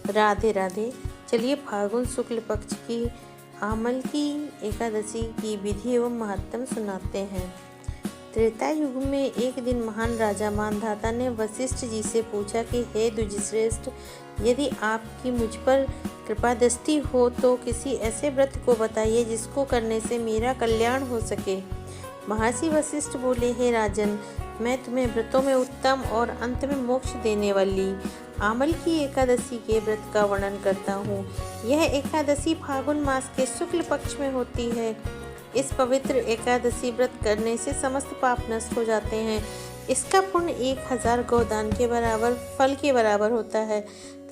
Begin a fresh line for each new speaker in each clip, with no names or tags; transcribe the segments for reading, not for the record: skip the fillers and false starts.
राधे राधे। चलिए फाल्गुन शुक्ल पक्ष की आमल की एकादशी की विधि एवं महत्तम सुनाते हैं। त्रेता युग में एक दिन महान राजा मानधाता ने वशिष्ठ जी से पूछा कि हे द्विजश्रेष्ठ, यदि आपकी मुझ पर कृपा दृष्टि हो तो किसी ऐसे व्रत को बताइए जिसको करने से मेरा कल्याण हो सके। महर्षि वशिष्ठ बोले, हे राजन, मैं तुम्हें व्रतों में उत्तम और अंत में मोक्ष देने वाली आमल की एकादशी के व्रत का वर्णन करता हूँ। यह एकादशी फाल्गुन मास के शुक्ल पक्ष में होती है। इस पवित्र एकादशी व्रत करने से समस्त पाप नष्ट हो जाते हैं। इसका पुण्य 1000 गोदान के बराबर फल के बराबर होता है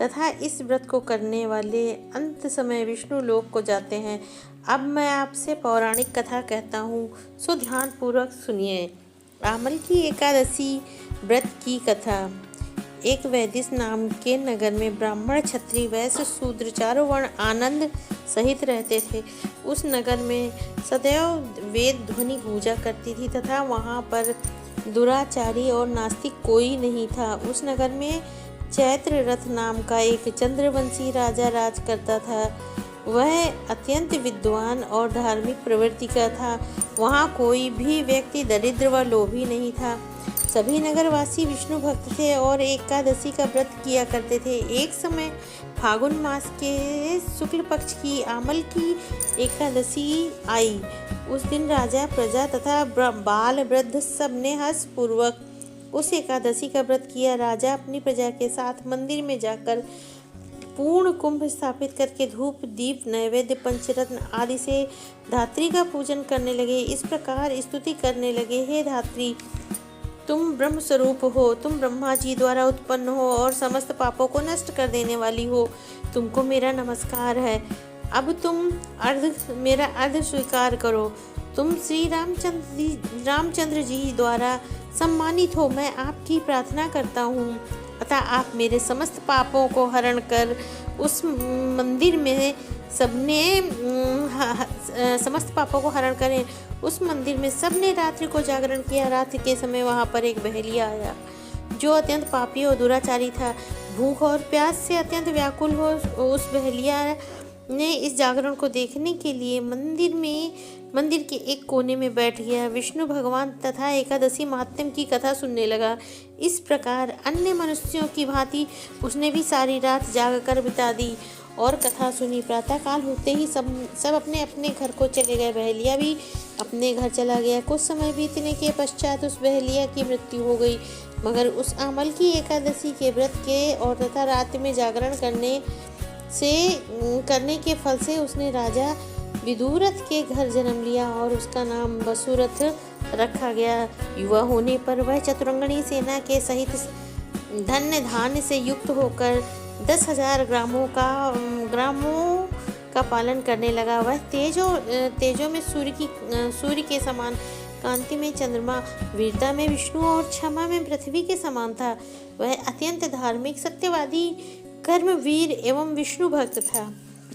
तथा इस व्रत को करने वाले अंत समय विष्णु लोक को जाते हैं। अब मैं आपसे पौराणिक कथा कहता हूँ, सो ध्यान पूर्वक सुनिए। आमल की एकादशी व्रत की कथा। एक वैदिश नाम के नगर में ब्राह्मण, क्षत्रिय, वैश्य, शूद्र चारों वर्ण आनंद सहित रहते थे। उस नगर में सदैव वेद ध्वनि गूंजा करती थी तथा वहाँ पर दुराचारी और नास्तिक कोई नहीं था। उस नगर में चैत्र रथ नाम का एक चंद्रवंशी राजा राज करता था। वह अत्यंत विद्वान और धार्मिक प्रवृत्ति का था। वहाँ कोई भी व्यक्ति दरिद्र व लोभी नहीं था। सभी नगरवासी विष्णु भक्त थे और एकादशी का व्रत किया करते थे। एक समय फाल्गुन मास के शुक्ल पक्ष की आमल की एकादशी आई। उस दिन राजा, प्रजा तथा बाल वृद्ध सबने हर्ष पूर्वक उस एकादशी का व्रत किया। राजा अपनी प्रजा के साथ मंदिर में जाकर पूर्ण कुंभ स्थापित करके धूप, दीप, नैवेद्य, पंचरत्न आदि से धात्री का पूजन करने लगे। इस प्रकार स्तुति करने लगे, हे धात्री, तुम ब्रह्म स्वरूप हो, तुम ब्रह्मा जी द्वारा उत्पन्न हो और समस्त पापों को नष्ट कर देने वाली हो। तुमको मेरा नमस्कार है। अब तुम मेरा अर्घ स्वीकार करो। तुम श्री रामचंद्र जी द्वारा सम्मानित हो। मैं आपकी प्रार्थना करता हूँ अतः आप मेरे समस्त पापों को हरण कर उस मंदिर में समस्त पापों को हरण करें। उस मंदिर में सबने रात्रि को जागरण किया। रात्रि के समय वहाँ पर एक बहेलिया आया जो अत्यंत पापी और दुराचारी था। भूख और प्यास से अत्यंत व्याकुल हो उस बहेलिया ने इस जागरण को देखने के लिए मंदिर के एक कोने में बैठ गया। विष्णु भगवान तथा एकादशी महात्म्य की कथा सुनने लगा। इस प्रकार अन्य मनुष्यों की भांति उसने भी सारी रात जागकर बिता दी और कथा सुनी। प्रातःकाल होते ही सब अपने अपने घर को चले गए। बहेलिया भी अपने घर चला गया। कुछ समय बीतने के पश्चात उस बहेलिया की मृत्यु हो गई। मगर उस आमल की एकादशी के व्रत के और तथा रात में जागरण करने के फल से उसने राजा विदुरथ के घर जन्म लिया और उसका नाम वसुरथ रखा गया। युवा होने पर वह चतुरंगणी सेना के सहित धन्य धान्य से युक्त होकर 10,000 ग्रामों का पालन करने लगा। वह तेजों में सूर्य के समान, कांति में चंद्रमा, वीरता में विष्णु और क्षमा में पृथ्वी के समान था। वह अत्यंत धार्मिक, सत्यवादी, कर्मवीर एवं विष्णु भक्त था।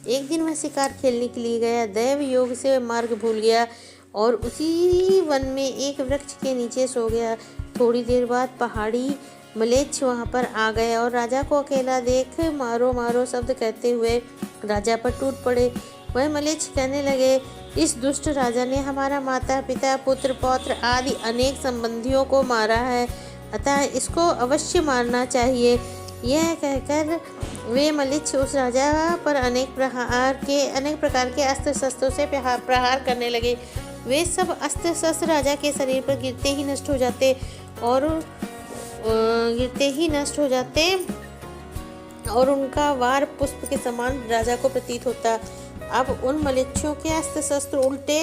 एक दिन वह शिकार खेलने के लिए गया। दैव योग से मार्ग भूल गया और उसी वन में एक वृक्ष के नीचे सो गया। थोड़ी देर बाद पहाड़ी मलेच्छ वहां पर आ गए और राजा को अकेला देख मारो मारो शब्द कहते हुए राजा पर टूट पड़े। वह मलेच्छ कहने लगे, इस दुष्ट राजा ने हमारा माता, पिता, पुत्र, पौत्र आदि अनेक संबंधियों को मारा है, अतः इसको अवश्य मारना चाहिए। यह कहकर वे मलेच्छ उस राजा पर अनेक प्रकार के अस्त्र शस्त्रों से प्रहार करने लगे। वे सब अस्त्र शस्त्र राजा के शरीर पर गिरते ही नष्ट हो जाते और उनका वार पुष्प के समान राजा को प्रतीत होता। अब उन मलेच्छों के अस्त्र शस्त्र उल्टे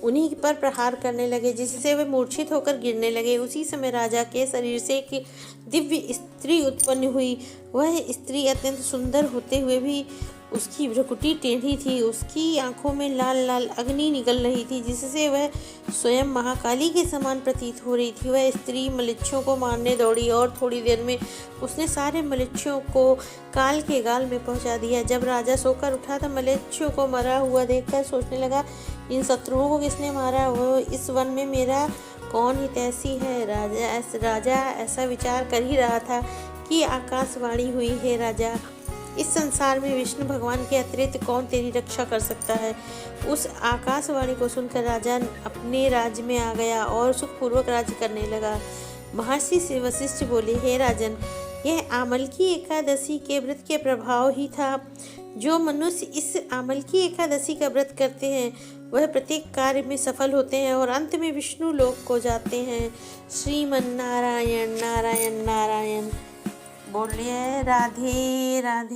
उन्हीं पर प्रहार करने लगे, जिससे वे मूर्छित होकर गिरने लगे। उसी समय राजा के शरीर से एक दिव्य स्त्री उत्पन्न हुई। वह स्त्री अत्यंत सुंदर होते हुए भी उसकी भ्रुकुटी टेढ़ी थी। उसकी आंखों में लाल लाल अग्नि निकल रही थी, जिससे वह स्वयं महाकाली के समान प्रतीत हो रही थी। वह स्त्री मलेच्छों को मारने दौड़ी और थोड़ी देर में उसने सारे मलेच्छों को काल के गाल में पहुंचा दिया। जब राजा सोकर उठा तो मलेच्छों को मरा हुआ देखकर सोचने लगा, इन शत्रुओं को किसने मारा? वो इस वन में मेरा कौन हितैषी है? राजा ऐसा विचार कर ही रहा था कि आकाशवाणी हुई, हे राजा, इस संसार में विष्णु भगवान के अतिरिक्त कौन तेरी रक्षा कर सकता है। उस आकाशवाणी को सुनकर राजा अपने राज्य में आ गया और सुखपूर्वक राज्य करने लगा। महर्षि से वशिष्ठ बोले, हे राजन, यह आमलकी एकादशी के व्रत के प्रभाव ही था। जो मनुष्य इस आमलकी एकादशी का व्रत करते हैं वह प्रत्येक कार्य में सफल होते हैं और अंत में विष्णु लोक को जाते हैं। श्रीमन नारायण नारायण नारायण। बोलिए राधे राधे।